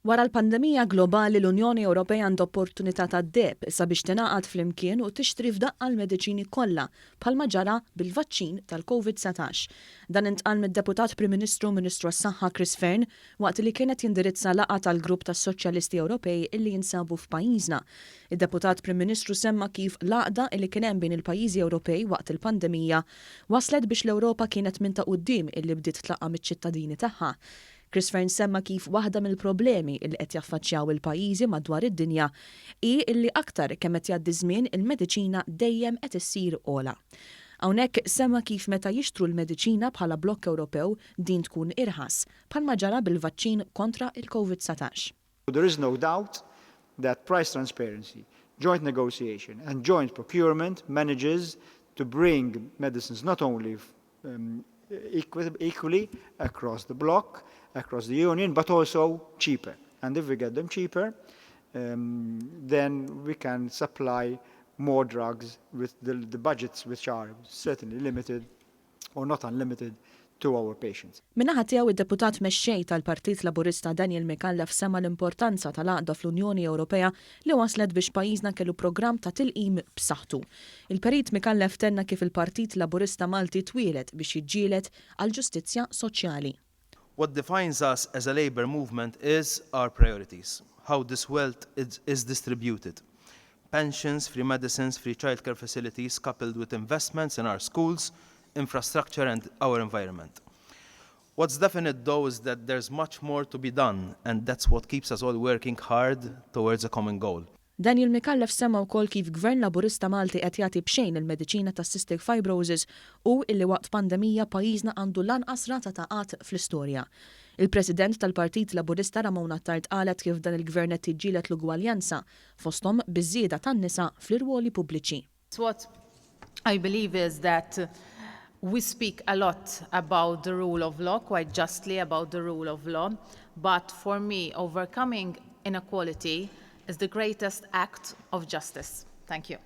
Wara l-pandemija globali l-Unjoni Ewropea għandha opportunità tad-deheb sabiex tingħaqad flimkien u tixtri f'daqqa l-mediċini kollha bħalma ġara bil-vaċċin tal-COVID-19. Dan intqal mid-Deputat Prim Ministru Ministru għas-Saħħa Chris Fearn waqt li kienet jindirizza laqgħa tal-Grupp tas-Soċjalisti Ewropej illi jinsabu f'pajjiżna. Id-Deputat Prim Ministru semma kif l-għaqda li kien hemm bejn il-pajjiżi Ewropej waqt il-pandemija waslet biex l-Ewropa kienet minn ta' quddiem illi bdiet tlaqqa miċ-ċittadini tagħha. Chris Fearn semma kif waħda mill-problemi li qed jaffaċċjaw il-pajjiżi madwar id-dinja hi li aktar kemm qed jgħaddi żmien il-mediċina dejjem qed issir ogħla. Hawnhekk semma kif meta jixtru l-mediċina bħala blokk Ewropew din tkun irħas bħalma ġara bil-vaċċin kontra il-COVID-19. There is no doubt that price transparency, joint negotiation and joint procurement manages to bring medicines not only equally across the bloc, across the union, but also cheaper. And if we get them cheaper, then we can supply more drugs with the budgets which are certainly limited or not unlimited to our patients. Min-naħa tiegħu id-deputat mexxej tal-Partit Laburista Daniel Mikallef sema l-importanza tal-għaqda fl-Unjoni Ewropea li waslet biex pajjiżna kellu programm ta' tilqim b'saħħtu. Il-Perit Mikallef tenna kif il-Partit Laburista Malti twielet biex jiġġieled għal ġustizzja soċjali. What defines us as a labour movement is our priorities, how this wealth is distributed. Pensions, free medicines, free childcare facilities coupled with investments in our schools, infrastructure and our environment. What's definite though is that there's much more to be done and that's what keeps us all working hard towards a common goal. Daniel Mikallef semma wkoll kif Gvern Laburista Malti qed jagħti b'xejn il-mediċina ta' cystic fibrosis u illi waqt pandemija pajjiżna għandu lanqas rata ta' qatt fl-istorja. Il-President tal-Partit Laburista Ramona Tard qalet kif dan il-Gvern qed jiġġieled l-ugwaljanza fosthom biż-żieda tan-nisa fl-irwoli pubbliċi. What I believe is that we speak a lot about the rule of law, quite justly about the rule of law, but for me, overcoming inequality is the greatest act of justice. Thank you.